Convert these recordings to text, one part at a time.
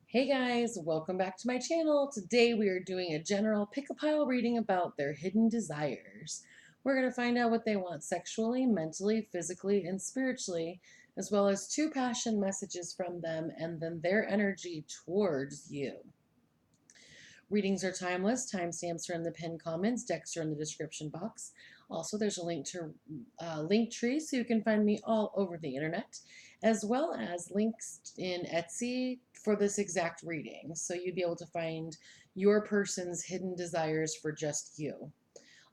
Hey guys, welcome back to my channel. Today we are doing a general pick-a-pile reading about their hidden desires. We're going to find out what they want sexually, mentally, physically, and spiritually, as well as two passion messages from them and then their energy towards you. Readings are timeless. Timestamps are in the pinned comments. Decks are in the description box. Also, there's a link to Linktree, so you can find me all over the internet, as well as links in Etsy for this exact reading. So you'd be able to find your person's hidden desires for just you.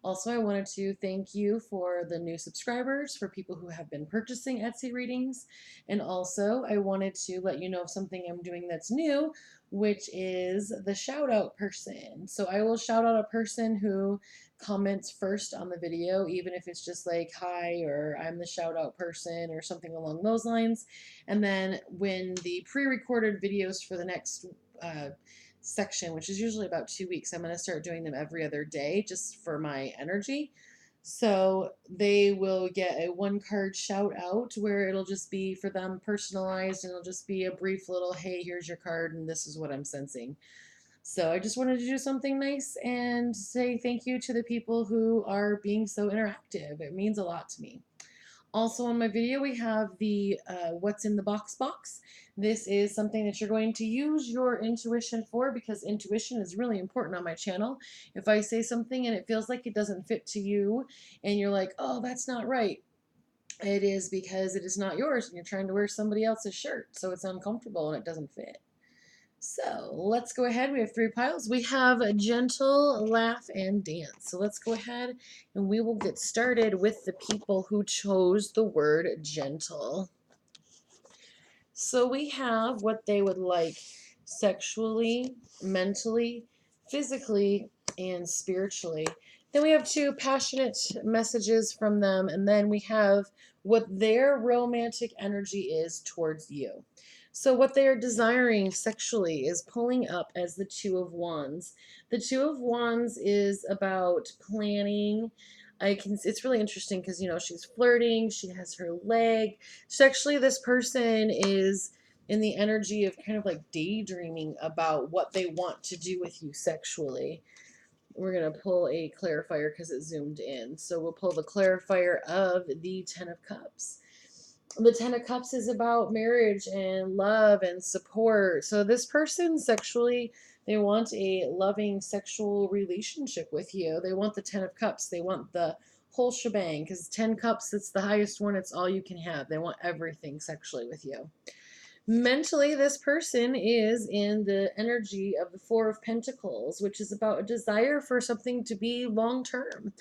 Also, I wanted to thank you for the new subscribers, for people who have been purchasing Etsy readings. And also, I wanted to let you know of something I'm doing that's new, which is the shout out person. So I will shout out a person who comments first on the video, even if it's just like, hi, or I'm the shout out person, or something along those lines. And then when the pre recorded videos for the next section, which is usually about 2 weeks, I'm going to start doing them every other day just for my energy. So they will get a one card shout out where it'll just be for them personalized, and it'll just be a brief little, hey, here's your card and this is what I'm sensing. So I just wanted to do something nice and say thank you to the people who are being so interactive. It means a lot to me. Also on my video, we have the what's in the box. This is something that you're going to use your intuition for, because intuition is really important on my channel. If I say something and it feels like it doesn't fit to you and you're like, oh, that's not right, it is because it is not yours and you're trying to wear somebody else's shirt, so it's uncomfortable and it doesn't fit. So let's go ahead. We have three piles. We have a gentle, laugh, and dance. So let's go ahead and we will get started with the people who chose the word gentle. So we have what they would like sexually, mentally, physically, and spiritually. Then we have two passionate messages from them, and then we have what their romantic energy is towards you. So what they are desiring sexually is pulling up as the Two of Wands. The Two of Wands is about planning. It's really interesting because, she's flirting, she has her leg. Sexually, this person is in the energy of kind of like daydreaming about what they want to do with you sexually. We're going to pull a clarifier because it zoomed in. So we'll pull the clarifier of the Ten of Cups. The Ten of Cups is about marriage and love and support. So this person sexually, they want a loving sexual relationship with you. They want the Ten of Cups. They want the whole shebang, because 10 cups, it's the highest one. It's all you can have. They want everything sexually with you. Mentally, this person is in the energy of the Four of Pentacles, which is about a desire for something to be long term.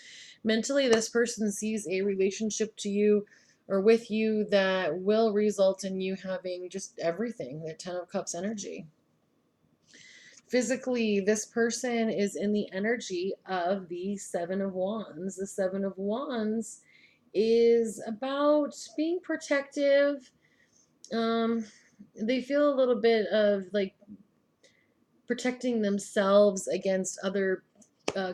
Mentally, this person sees a relationship to you or with you that will result in you having just everything, the Ten of Cups energy. Physically, this person is in the energy of the Seven of Wands. The Seven of Wands is about being protective. They feel a little bit of like protecting themselves against other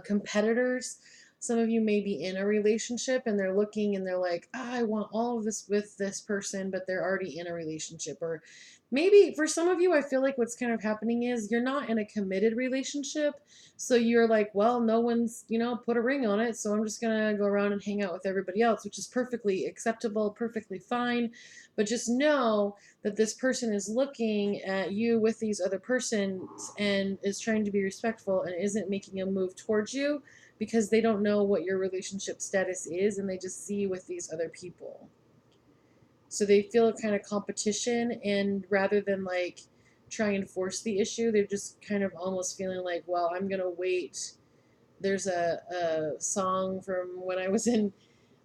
competitors. Some of you may be in a relationship and they're looking and they're like, I want all of this with this person, but they're already in a relationship. Or maybe for some of you, I feel like what's kind of happening is you're not in a committed relationship. So you're like, well, no one's, put a ring on it. So I'm just going to go around and hang out with everybody else, which is perfectly acceptable, perfectly fine. But just know that this person is looking at you with these other persons and is trying to be respectful and isn't making a move towards you because they don't know what your relationship status is and they just see you with these other people. So they feel a kind of competition, and rather than like try and force the issue, they're just kind of almost feeling like, well, I'm going to wait. There's a song from when I was in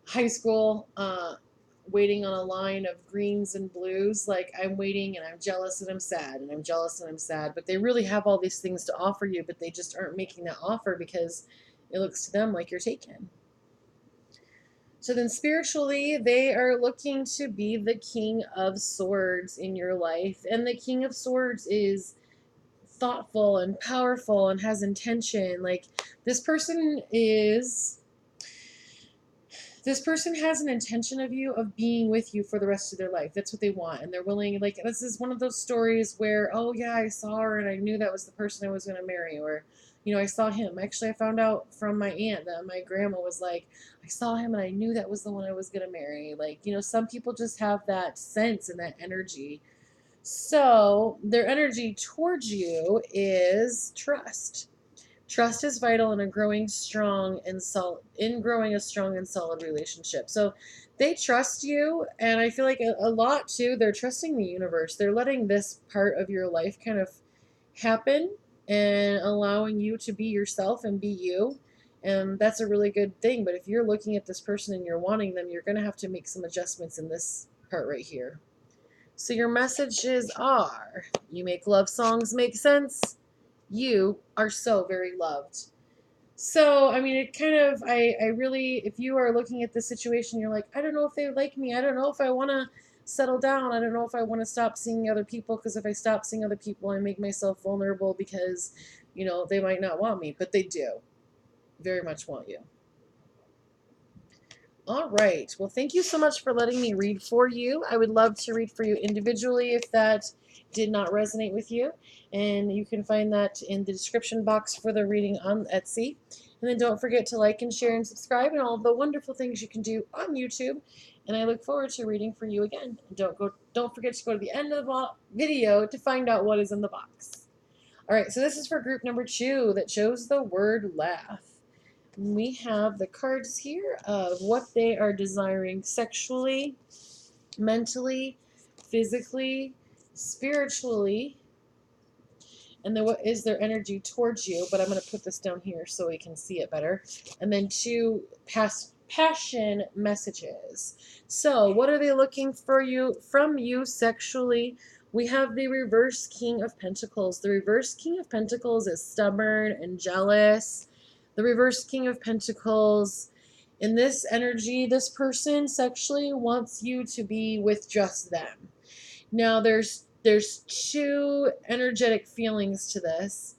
high school, waiting on a line of greens and blues. Like, I'm waiting and I'm jealous and I'm sad and I'm jealous and I'm sad. But they really have all these things to offer you, but they just aren't making that offer because it looks to them like you're taken. So then spiritually, they are looking to be the King of Swords in your life. And the King of Swords is thoughtful and powerful and has intention. Like, this person is This person has an intention of you of being with you for the rest of their life. That's what they want, and they're willing. Like, this is one of those stories where, oh yeah, I saw her and I knew that was the person I was going to marry, or I saw him. Actually, I found out from my aunt that my grandma was like, I saw him and I knew that was the one I was going to marry. Like, some people just have that sense and that energy. So their energy towards you is trust. Trust is vital in a growing strong and solid in growing a strong and solid relationship. So they trust you, and I feel like a lot too, they're trusting the universe. They're letting this part of your life kind of happen and allowing you to be yourself and be you. And that's a really good thing. But if you're looking at this person and you're wanting them, you're going to have to make some adjustments in this part right here. So your messages are: you make love songs make sense. You are so very loved. So, I mean, it kind of, I really, if you are looking at this situation, you're like, I don't know if they like me. I don't know if I want to settle down. I don't know if I want to stop seeing other people, because if I stop seeing other people, I make myself vulnerable because, they might not want me, but they do very much want you. All right. Well, thank you so much for letting me read for you. I would love to read for you individually if that did not resonate with you. And you can find that in the description box for the reading on Etsy. And then don't forget to like and share and subscribe and all the wonderful things you can do on YouTube. And I look forward to reading for you again. Don't forget to go to the end of the video to find out what is in the box. All right, so this is for group number 2 that chose the word laugh. We have the cards here of what they are desiring sexually, mentally, physically, spiritually, and then what is their energy towards you. But I'm going to put this down here so we can see it better. And then 2 passion messages. So what are they looking from you sexually? We have the reverse King of Pentacles. The reverse King of Pentacles is stubborn and jealous. The reverse King of Pentacles, in this energy, this person sexually wants you to be with just them. Now, there's 2 energetic feelings to this.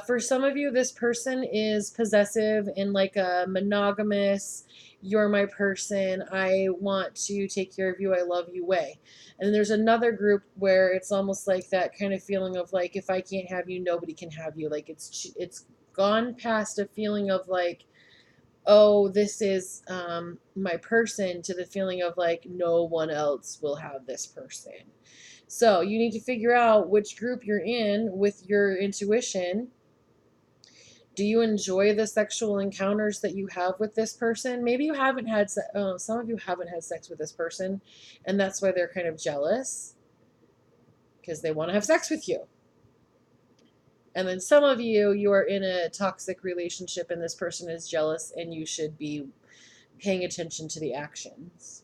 For some of you, this person is possessive in like a monogamous, you're my person, I want to take care of you, I love you way. And there's another group where it's almost like that kind of feeling of like, if I can't have you, nobody can have you. Like it's gone past a feeling of like, oh, this is my person, to the feeling of like, no one else will have this person. So you need to figure out which group you're in with your intuition. Do you enjoy the sexual encounters that you have with this person? Maybe you haven't had, some of you haven't had sex with this person, and that's why they're kind of jealous, because they want to have sex with you. And then some of you are in a toxic relationship and this person is jealous, and you should be paying attention to the actions.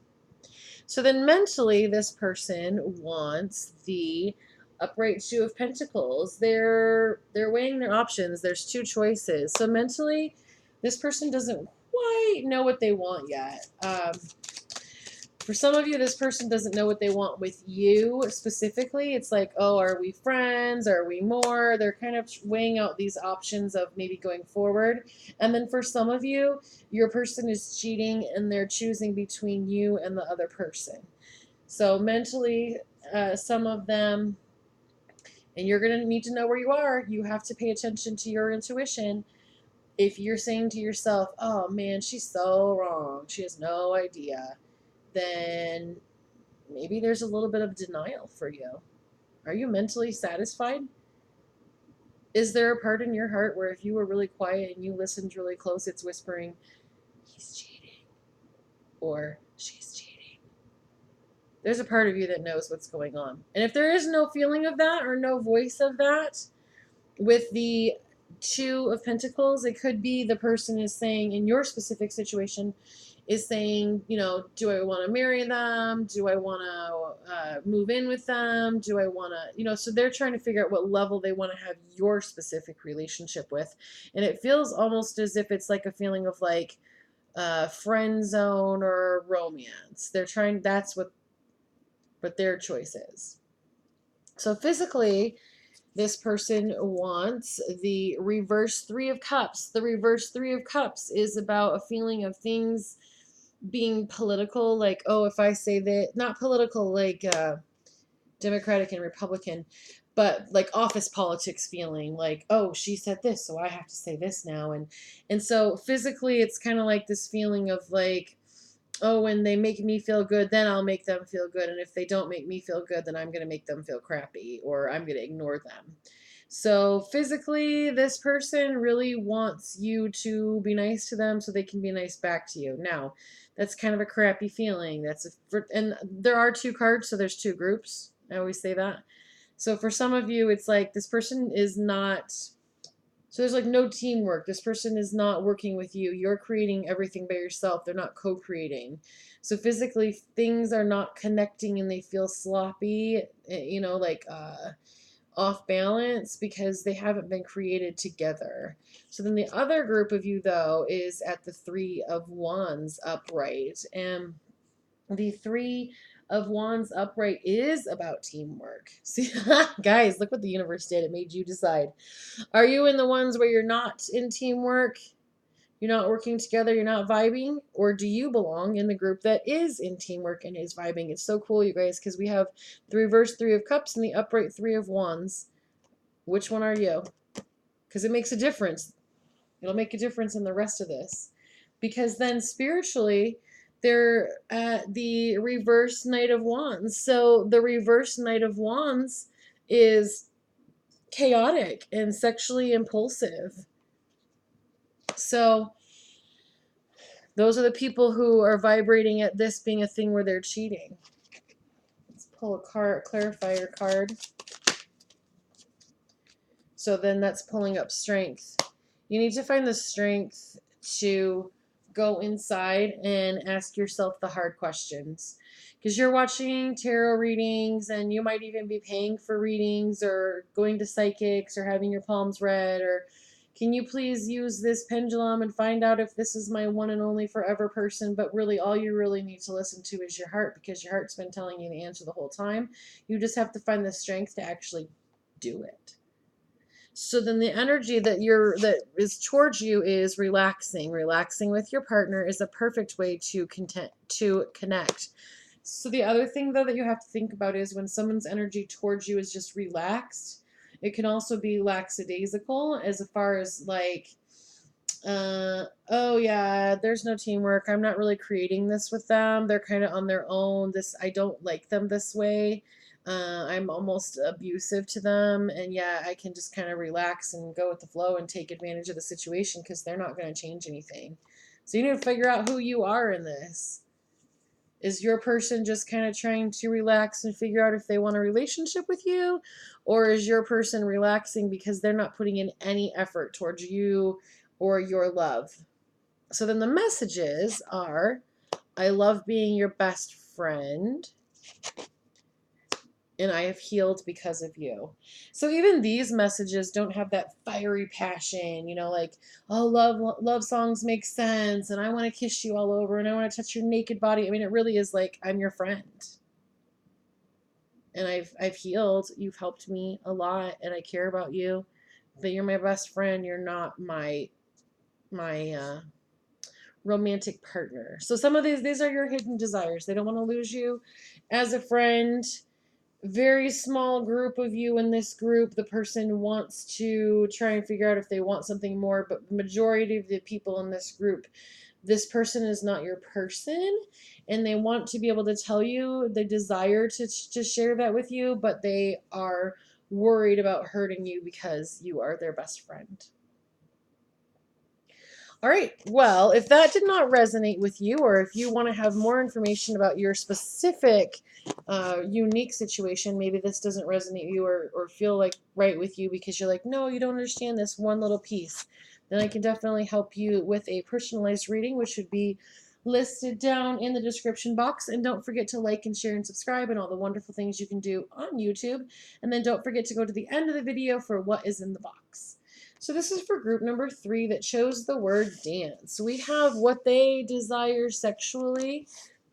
So then mentally, this person wants the upright 2 of Pentacles. They're weighing their options. There's 2 choices. So mentally, this person doesn't quite know what they want yet. For some of you, this person doesn't know what they want with you specifically. It's like, oh, are we friends? Are we more? They're kind of weighing out these options of maybe going forward. And then for some of you, your person is cheating and they're choosing between you and the other person. So mentally, some of them, and you're going to need to know where you are. You have to pay attention to your intuition. If you're saying to yourself, oh man, she's so wrong, she has no idea, then maybe there's a little bit of denial for you. Are you mentally satisfied? Is there a part in your heart where if you were really quiet and you listened really close, it's whispering, he's cheating, or she's cheating? There's a part of you that knows what's going on. And if there is no feeling of that or no voice of that, with the 2 of Pentacles, it could be the person is saying, in your specific situation, is saying, do I want to marry them? Do I want to move in with them? Do I want to, so they're trying to figure out what level they want to have your specific relationship with. And it feels almost as if it's like a feeling of like friend zone or romance. That's what their choice is. So physically, this person wants the reverse 3 of Cups. The reverse 3 of Cups is about a feeling of things being political, like, oh, if I say that, not political like Democratic and Republican, but like office politics feeling like, oh, she said this, so I have to say this now. And so physically it's kind of like this feeling of like, oh, when they make me feel good, then I'll make them feel good. And if they don't make me feel good, then I'm going to make them feel crappy or I'm going to ignore them. So physically, this person really wants you to be nice to them so they can be nice back to you. Now, that's kind of a crappy feeling. And there are two cards, so there's two groups. I always say that. So for some of you, it's like this person is not, so there's like no teamwork. This person is not working with you. You're creating everything by yourself. They're not co-creating. So physically, things are not connecting and they feel sloppy, like off balance because they haven't been created together. So then the other group of you, though, is at the Three of Wands upright. And the Three of Wands upright is about teamwork. See, guys, look what the universe did. It made you decide. Are you in the ones where you're not in teamwork? You're not working together, you're not vibing? Or do you belong in the group that is in teamwork and is vibing? It's so cool, you guys, because we have the reverse Three of Cups and the upright Three of Wands. Which one are you? Because it makes a difference. It'll make a difference in the rest of this. Because then spiritually, they're at the reverse Knight of Wands. So the reverse Knight of Wands is chaotic and sexually impulsive. So those are the people who are vibrating at this being a thing where they're cheating. Let's pull a clarifier card. So then that's pulling up strength. You need to find the strength to go inside and ask yourself the hard questions. Because you're watching tarot readings and you might even be paying for readings or going to psychics or having your palms read, or can you please use this pendulum and find out if this is my one and only forever person? But really, all you really need to listen to is your heart, because your heart's been telling you the answer the whole time. You just have to find the strength to actually do it. So then the energy that is towards you is relaxing. Relaxing with your partner is a perfect way to connect. So the other thing, though, that you have to think about is when someone's energy towards you is just relaxed, it can also be lackadaisical, as far as like, oh yeah, there's no teamwork. I'm not really creating this with them. They're kind of on their own. I don't like them this way. I'm almost abusive to them, and yeah, I can just kind of relax and go with the flow and take advantage of the situation because they're not going to change anything. So you need to figure out who you are in this. Is your person just kind of trying to relax and figure out if they want a relationship with you? Or is your person relaxing because they're not putting in any effort towards you or your love? So then the messages are, I love being your best friend, and I have healed because of you. So even these messages don't have that fiery passion, like, oh, love songs make sense, and I want to kiss you all over, and I want to touch your naked body. I mean, it really is like, I'm your friend, and I've healed. You've helped me a lot, and I care about you. But you're my best friend. You're not my romantic partner. So some of these are your hidden desires. They don't want to lose you as a friend. Very small group of you in this group. The person wants to try and figure out if they want something more, but the majority of the people in this group, this person is not your person, and they want to be able to tell you, they desire to share that with you, but they are worried about hurting you because you are their best friend. All right, well, if that did not resonate with you, or if you want to have more information about your specific unique situation, maybe this doesn't resonate with you or feel like right with you because you're like, no, you don't understand this one little piece, then I can definitely help you with a personalized reading, which should be listed down in the description box. And don't forget to like and share and subscribe and all the wonderful things you can do on YouTube. And then don't forget to go to the end of the video for what is in the box. So this is for group number 3 that chose the word dance. We have what they desire sexually,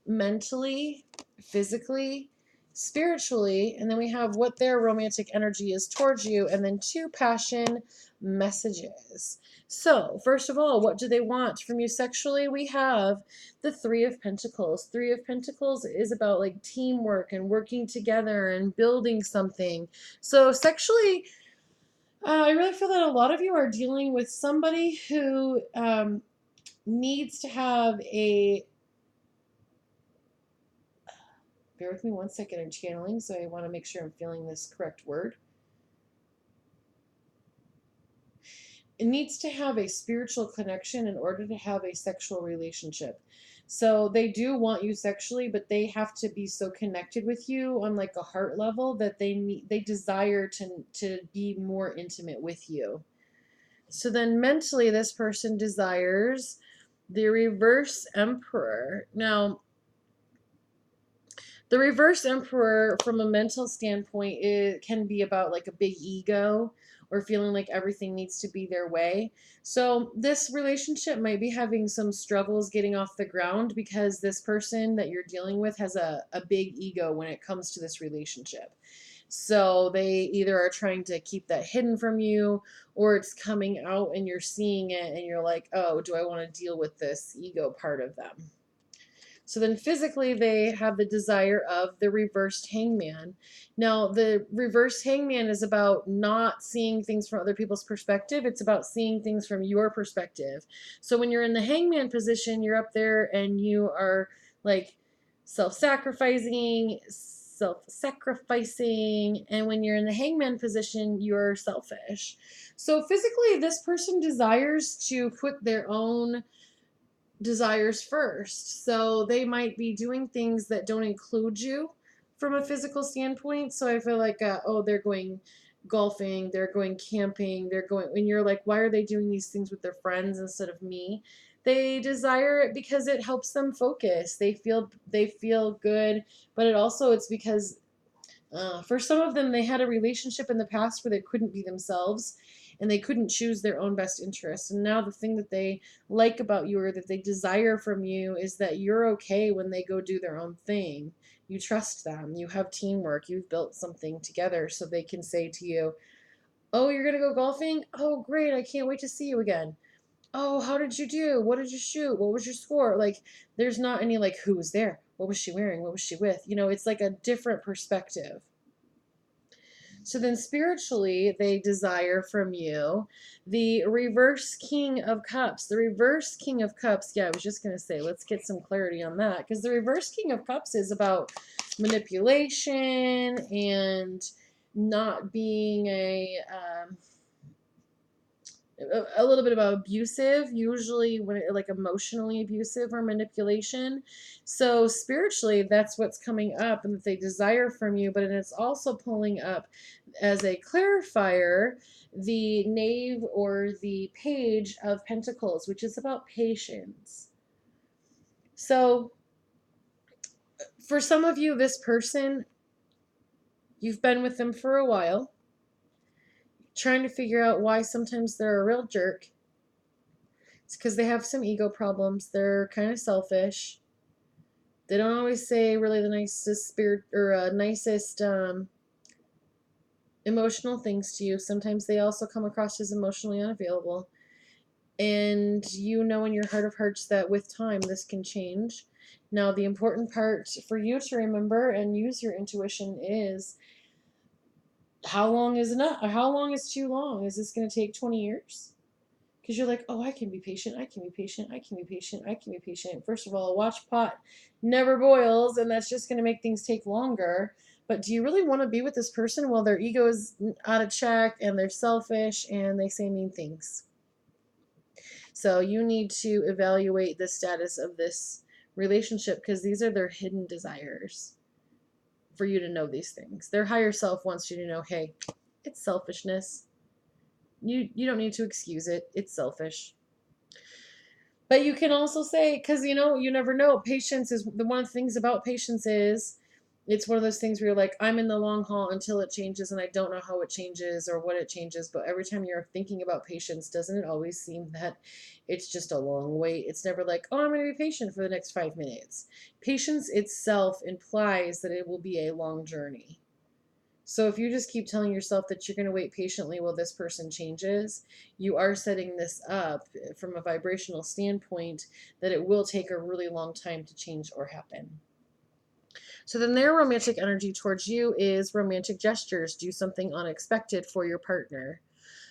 mentally, physically, spiritually, and then we have what their romantic energy is towards you, and then 2 passion messages. So, first of all, what do they want from you sexually? We have the 3 of Pentacles. 3 of Pentacles is about like teamwork and working together and building something. So, sexually, I really feel that a lot of you are dealing with somebody who needs to have a. Bear with me one second, I'm channeling, so I want to make sure I'm feeling this correct word. It needs to have a spiritual connection in order to have a sexual relationship. So they do want you sexually, but they have to be so connected with you on like a heart level that they desire to be more intimate with you. So then mentally, this person desires the reverse emperor. Now, the reverse emperor, from a mental standpoint, it can be about like a big ego or feeling like everything needs to be their way. So this relationship might be having some struggles getting off the ground because this person that you're dealing with has a big ego when it comes to this relationship. So they either are trying to keep that hidden from you, or it's coming out and you're seeing it and you're like, oh, do I want to deal with this ego part of them? So then physically, they have the desire of the reversed hangman. Now, the reversed hangman is about not seeing things from other people's perspective. It's about seeing things from your perspective. So when you're in the hangman position, you're up there and you are like self-sacrificing, and when you're in the hangman position, you're selfish. So physically, this person desires to put their own desires first. So they might be doing things that don't include you from a physical standpoint. So I feel like, oh, they're going golfing, they're going camping, they're going, and you're like, why are they doing these things with their friends instead of me? They desire it because it helps them focus. They feel good, but it's because for some of them, they had a relationship in the past where they couldn't be themselves and they couldn't choose their own best interest. And now the thing that they like about you or that they desire from you is that you're okay when they go do their own thing. You trust them, you have teamwork, you've built something together so they can say to you, oh, you're going to go golfing? Oh, great, I can't wait to see you again. Oh, how did you do? What did you shoot? What was your score? Like, there's not any like, who was there? What was she wearing? What was she with? It's like a different perspective. So then spiritually, they desire from you the reverse King of Cups. The reverse King of Cups, yeah, I was just going to say, let's get some clarity on that. Because the reverse King of Cups is about manipulation and not being a little bit about abusive, usually when like emotionally abusive or manipulation. So spiritually, that's what's coming up and that they desire from you, but it's also pulling up as a clarifier the knave or the page of pentacles, which is about patience. So for some of you, this person, you've been with them for a while, trying to figure out why sometimes they're a real jerk. It's because they have some ego problems. They're kind of selfish. They don't always say really the nicest spirit or nicest emotional things to you. Sometimes they also come across as emotionally unavailable. And you know in your heart of hearts that with time this can change. Now, the important part for you to remember and use your intuition is how long is enough? How long is too long? Is this going to take 20 years? Because you're like, oh, I can be patient, I can be patient, I can be patient, I can be patient. First of all, a watch pot never boils, and that's just going to make things take longer. But do you really want to be with this person while their ego is out of check and they're selfish and they say mean things? So you need to evaluate the status of this relationship because these are their hidden desires for you to know these things. Their higher self wants you to know, hey, it's selfishness. You don't need to excuse it. It's selfish. But you can also say, because you never know. Patience is one of the things about patience is It's one of those things where you're like, I'm in the long haul until it changes, and I don't know how it changes or what it changes. But every time you're thinking about patience, doesn't it always seem that it's just a long wait? It's never like, oh, I'm going to be patient for the next 5 minutes. Patience itself implies that it will be a long journey. So if you just keep telling yourself that you're going to wait patiently while this person changes, you are setting this up from a vibrational standpoint that it will take a really long time to change or happen. So then their romantic energy towards you is romantic gestures. Do something unexpected for your partner.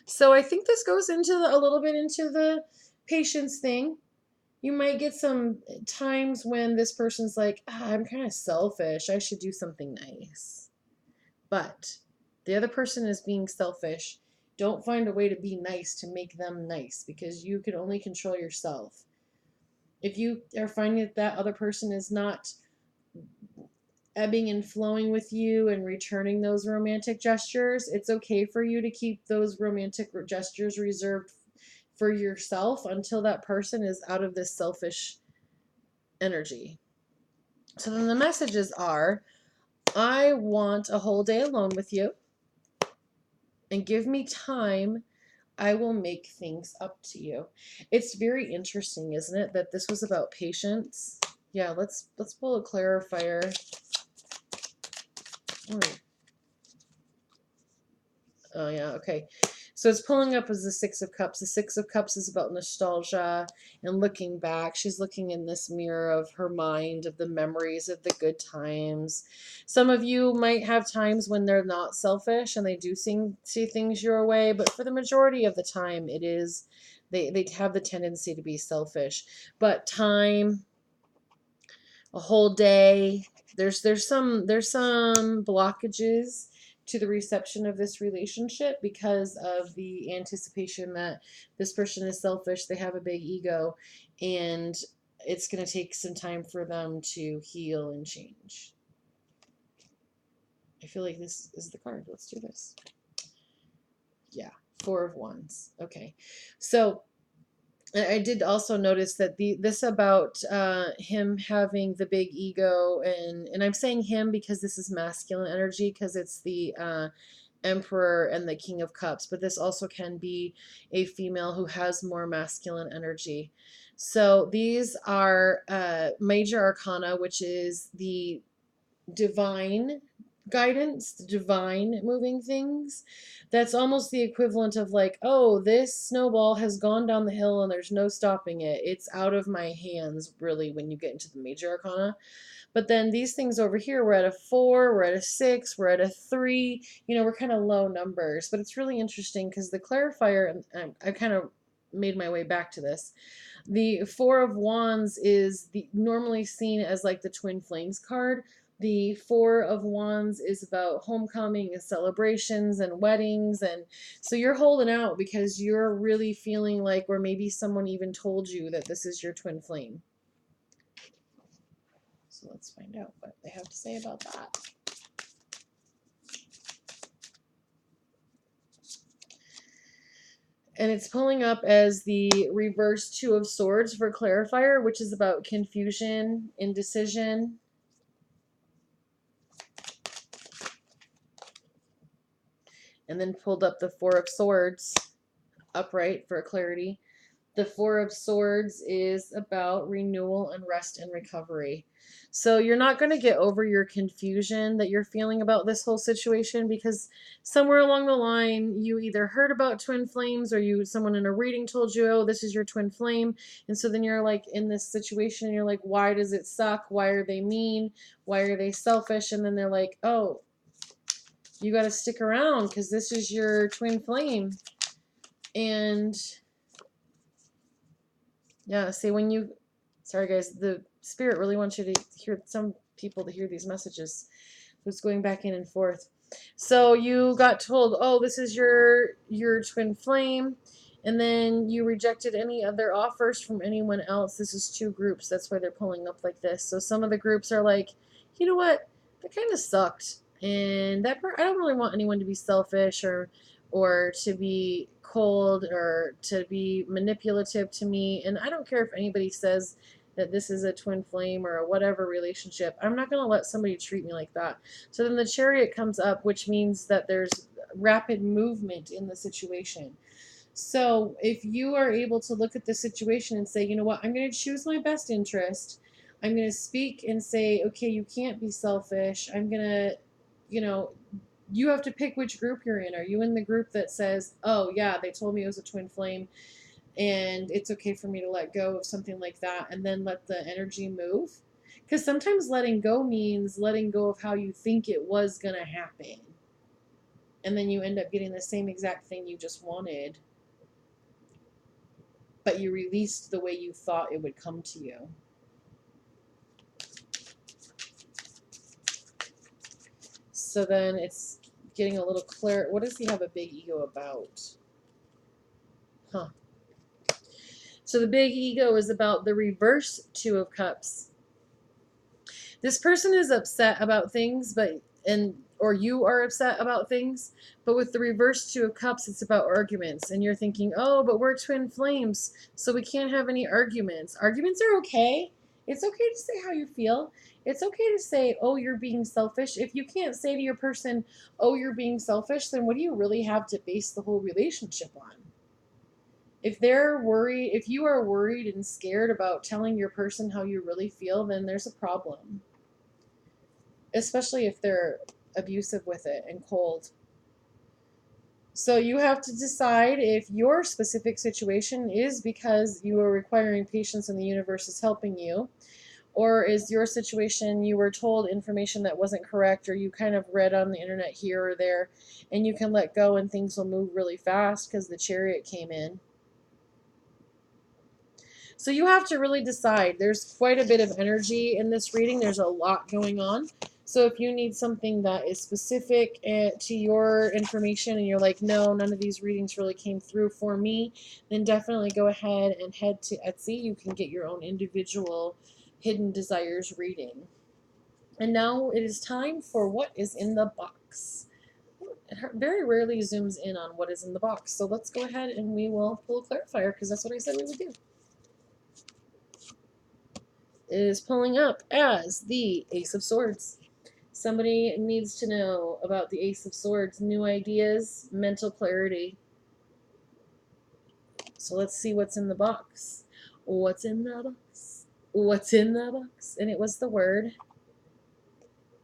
So I think this goes into a little bit into the patience thing. You might get some times when this person's like, I'm kind of selfish. I should do something nice. But the other person is being selfish. Don't find a way to be nice to make them nice, because you can only control yourself. If you are finding that that other person is not ebbing and flowing with you and returning those romantic gestures, it's okay for you to keep those romantic gestures reserved for yourself until that person is out of this selfish energy. So then the messages are, I want a whole day alone with you, and give me time. I will make things up to you. It's very interesting, isn't it, that this was about patience? Yeah, let's pull a clarifier. Oh yeah, okay. So it's pulling up as the Six of Cups. The Six of Cups is about nostalgia and looking back. She's looking in this mirror of her mind, of the memories of the good times. Some of you might have times when they're not selfish and they do see things your way, but for the majority of the time, it is they have the tendency to be selfish. But time, a whole day, there's some blockages to the reception of this relationship because of the anticipation that this person is selfish, they have a big ego, and it's going to take some time for them to heal and change. I feel like this is the card. Let's do this. Yeah, Four of Wands. Okay. So I did also notice that this about him having the big ego, and I'm saying him because this is masculine energy, because it's the Emperor and the King of Cups, but this also can be a female who has more masculine energy. So these are major arcana, which is the divine guidance, the divine moving things. That's almost the equivalent of like, oh, this snowball has gone down the hill and there's no stopping it. It's out of my hands, really, when you get into the major arcana. But then these things over here, we're at a 4, we're at a 6, we're at a 3. You know, we're kind of low numbers. But it's really interesting because the clarifier, and I kind of made my way back to this. The Four of Wands is normally seen as like the twin flames card. The Four of Wands is about homecoming and celebrations and weddings, and so you're holding out because you're really feeling like, or maybe someone even told you that this is your twin flame. So let's find out what they have to say about that. And it's pulling up as the reverse Two of Swords for clarifier, which is about confusion, indecision. And then pulled up the Four of Swords upright for clarity. The Four of Swords is about renewal and rest and recovery. So you're not going to get over your confusion that you're feeling about this whole situation, because somewhere along the line you either heard about twin flames, or someone in a reading told you, oh, this is your twin flame. And so then you're like in this situation and you're like, why does it suck? Why are they mean? Why are they selfish? And then they're like, oh, you got to stick around because this is your twin flame. And yeah, see, sorry guys, the spirit really wants you to hear, some people to hear these messages. Who's going back in and forth. So you got told, oh, this is your twin flame, and then you rejected any other offers from anyone else. This is two groups. That's why they're pulling up like this. So some of the groups are like, you know what, that kind of sucked, and I don't really want anyone to be selfish or to be cold or to be manipulative to me. And I don't care if anybody says that this is a twin flame or a whatever relationship. I'm not going to let somebody treat me like that. So then the Chariot comes up, which means that there's rapid movement in the situation. So if you are able to look at the situation and say, you know what, I'm going to choose my best interest. I'm going to speak and say, okay, you can't be selfish. I'm going to, you know, you have to pick which group you're in. Are you in the group that says, oh, yeah, they told me it was a twin flame and it's okay for me to let go of something like that and then let the energy move? Because sometimes letting go means letting go of how you think it was going to happen. And then you end up getting the same exact thing you just wanted, but you released the way you thought it would come to you. So then it's getting a little clear. What does he have a big ego about? Huh. So the big ego is about the reverse Two of Cups. This person is upset about things, or you are upset about things, but with the reverse Two of Cups, it's about arguments, and you're thinking, oh, but we're twin flames, so we can't have any arguments. Arguments are okay. It's okay to say how you feel. It's okay to say, oh, you're being selfish. If you can't say to your person, oh, you're being selfish, then what do you really have to base the whole relationship on? If they're worried, if you are worried and scared about telling your person how you really feel, then there's a problem. Especially if they're abusive with it and cold. So you have to decide if your specific situation is because you are requiring patience and the universe is helping you, or is your situation you were told information that wasn't correct, or you kind of read on the internet here or there, and you can let go and things will move really fast because the Chariot came in. So you have to really decide. There's quite a bit of energy in this reading. There's a lot going on. So if you need something that is specific to your information and you're like, no, none of these readings really came through for me, then definitely go ahead and head to Etsy. You can get your own individual Hidden Desires reading. And now it is time for what is in the box. It very rarely zooms in on what is in the box. So let's go ahead and we will pull a clarifier because that's what I said we would do. Is pulling up as the Ace of Swords. Somebody needs to know about the Ace of Swords. New ideas, mental clarity. So let's see what's in the box. What's in the box? What's in the box? And it was the word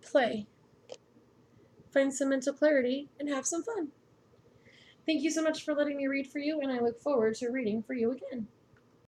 play. Find some mental clarity and have some fun. Thank you so much for letting me read for you, and I look forward to reading for you again.